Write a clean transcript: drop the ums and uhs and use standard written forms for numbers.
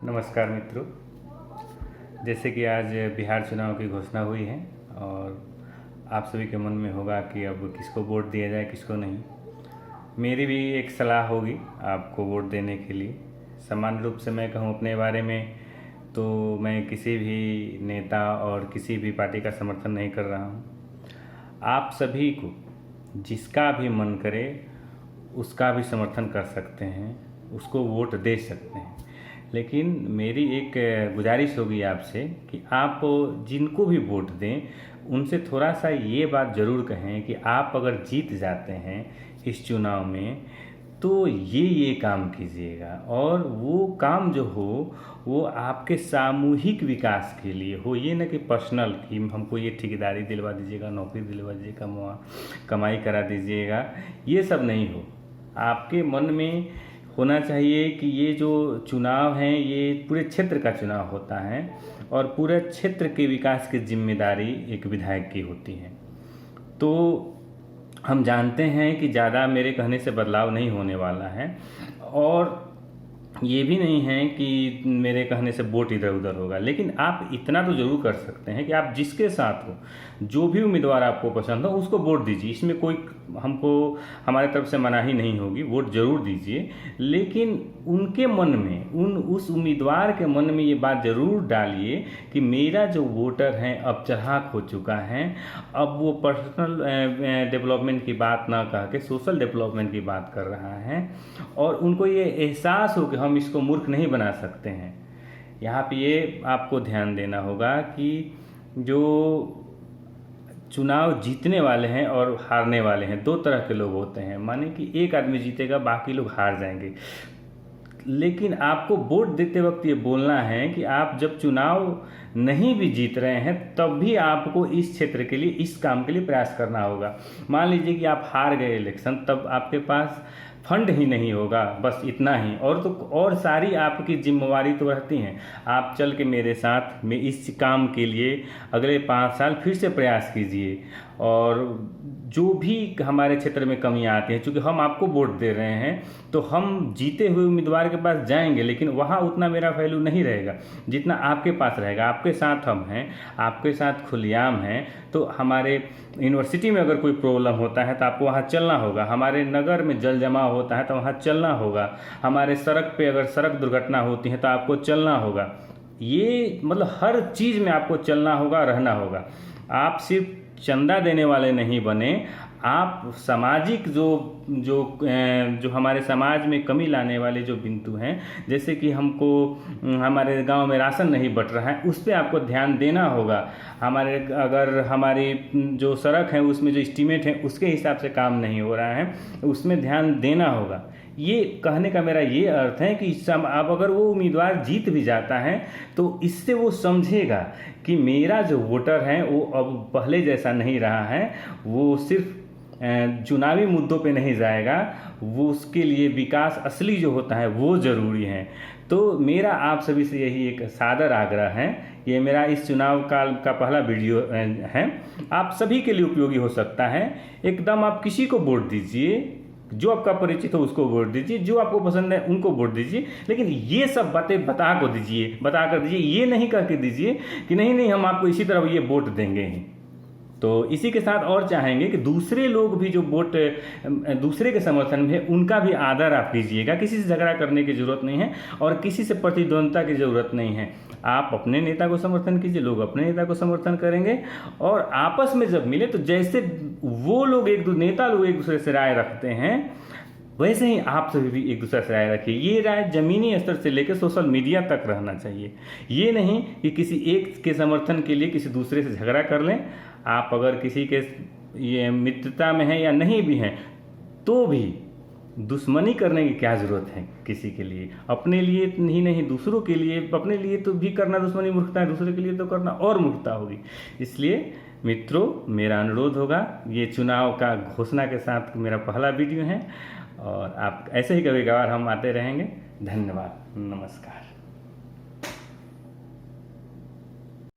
नमस्कार मित्रों। जैसे कि आज बिहार चुनाव की घोषणा हुई है और आप सभी के मन में होगा कि अब किसको वोट दिया जाए किसको नहीं। मेरी भी एक सलाह होगी आपको वोट देने के लिए। सामान्य रूप से मैं कहूँ अपने बारे में तो मैं किसी भी नेता और किसी भी पार्टी का समर्थन नहीं कर रहा हूँ। आप सभी को जिसका भी मन करे उसका भी समर्थन कर सकते हैं, उसको वोट दे सकते हैं। लेकिन मेरी एक गुजारिश होगी आपसे कि आप जिनको भी वोट दें उनसे थोड़ा सा ये बात ज़रूर कहें कि आप अगर जीत जाते हैं इस चुनाव में तो ये काम कीजिएगा, और वो काम जो हो वो आपके सामूहिक विकास के लिए हो। ये ना कि पर्सनल कि हमको ये ठेकेदारी दिलवा दीजिएगा, नौकरी दिलवा दीजिएगा, कमाई करा दीजिएगा, ये सब नहीं हो। आपके मन में होना चाहिए कि ये जो चुनाव हैं ये पूरे क्षेत्र का चुनाव होता है और पूरे क्षेत्र के विकास की जिम्मेदारी एक विधायक की होती है। तो हम जानते हैं कि ज़्यादा मेरे कहने से बदलाव नहीं होने वाला है, और ये भी नहीं है कि मेरे कहने से वोट इधर उधर होगा। लेकिन आप इतना तो ज़रूर कर सकते हैं कि आप जिसके साथ हो, जो भी उम्मीदवार आपको पसंद हो उसको वोट दीजिए। इसमें कोई हमको हमारे तरफ से मनाही नहीं होगी, वोट ज़रूर दीजिए। लेकिन उनके मन में, उस उम्मीदवार के मन में ये बात ज़रूर डालिए कि मेरा जो वोटर है अब चढ़ाक हो चुका है, अब वो पर्सनल डेवलपमेंट की बात ना कह के सोशल डेवलपमेंट की बात कर रहा है, और उनको ये एहसास हो कि हम इसको मूर्ख नहीं बना सकते हैं। यहाँ पे ये आपको ध्यान देना होगा कि जो चुनाव जीतने वाले हैं और हारने वाले हैं, दो तरह के लोग होते हैं। माने कि एक आदमी जीतेगा, बाकी लोग हार जाएंगे। लेकिन आपको वोट देते वक्त ये बोलना है कि आप जब चुनाव नहीं भी जीत रहे हैं तब भी आपको इस क्षेत्र के लिए, इस काम के लिए प्रयास करना होगा। मान लीजिए कि आप हार गए इलेक्शन, तब आपके पास फंड ही नहीं होगा, बस इतना ही। और सारी आपकी जिम्मेवारी तो रहती हैं। आप चल के मेरे साथ में इस काम के लिए अगले 5 साल फिर से प्रयास कीजिए, और जो भी हमारे क्षेत्र में कमियां आती हैं, चूँकि हम आपको वोट दे रहे हैं तो हम जीते हुए उम्मीदवार के पास जाएंगे, लेकिन वहाँ उतना मेरा वैल्यू नहीं रहेगा जितना आपके पास रहेगा। आपके साथ हम हैं, आपके साथ खुलेआम हैं। तो हमारे यूनिवर्सिटी में अगर कोई प्रॉब्लम होता है तो आपको वहाँ चलना होगा। हमारे नगर में जल जमाव होता है तो वहाँ चलना होगा। हमारे सड़क पे अगर सड़क दुर्घटना होती है तो आपको चलना होगा। ये मतलब हर चीज़ में आपको चलना होगा, रहना होगा। आप सिर्फ चंदा देने वाले नहीं बने, आप सामाजिक जो हमारे समाज में कमी लाने वाले जो बिंदु हैं, जैसे कि हमको हमारे गांव में राशन नहीं बट रहा है, उस पर आपको ध्यान देना होगा। अगर हमारी जो सड़क है उसमें जो एस्टीमेट है उसके हिसाब से काम नहीं हो रहा है, उसमें ध्यान देना होगा। ये कहने का मेरा ये अर्थ है कि अब अगर वो उम्मीदवार जीत भी जाता है तो इससे वो समझेगा कि मेरा जो वोटर है वो अब पहले जैसा नहीं रहा है। वो सिर्फ चुनावी मुद्दों पे नहीं जाएगा, वो उसके लिए विकास असली जो होता है वो ज़रूरी है। तो मेरा आप सभी से यही एक सादर आग्रह है। ये मेरा इस चुनाव काल का पहला वीडियो है, आप सभी के लिए उपयोगी हो सकता है। एकदम आप किसी को वोट दीजिए, जो आपका परिचित हो उसको वोट दीजिए, जो आपको पसंद है उनको वोट दीजिए। लेकिन ये सब बातें बता कर दीजिए। ये नहीं कह के दीजिए कि नहीं हम आपको इसी तरह ये वोट देंगे ही। तो इसी के साथ और चाहेंगे कि दूसरे लोग भी जो वोट दूसरे के समर्थन में है उनका भी आदर आप कीजिएगा। किसी से झगड़ा करने की ज़रूरत नहीं है और किसी से प्रतिद्वंद्विता की ज़रूरत नहीं है। आप अपने नेता को समर्थन कीजिए, लोग अपने नेता को समर्थन करेंगे, और आपस में जब मिले तो जैसे वो लोग नेता लोग एक दूसरे से राय रखते हैं, वैसे ही आप सभी भी एक दूसरे से राय रखिए। ये राय ज़मीनी स्तर से लेकर सोशल मीडिया तक रहना चाहिए। ये नहीं कि किसी एक के समर्थन के लिए किसी दूसरे से झगड़ा कर लें। आप अगर किसी के ये मित्रता में हैं या नहीं भी हैं तो भी दुश्मनी करने की क्या ज़रूरत है किसी के लिए। अपने लिए ही नहीं, दूसरों के लिए, अपने लिए तो भी करना दुश्मनी मूर्खता है, दूसरे के लिए तो करना और मूर्खता होगी। इसलिए मित्रों, मेरा अनुरोध होगा, ये चुनाव का घोषणा के साथ मेरा पहला वीडियो है, और आप ऐसे ही कभी कभार हम आते रहेंगे। धन्यवाद, नमस्कार।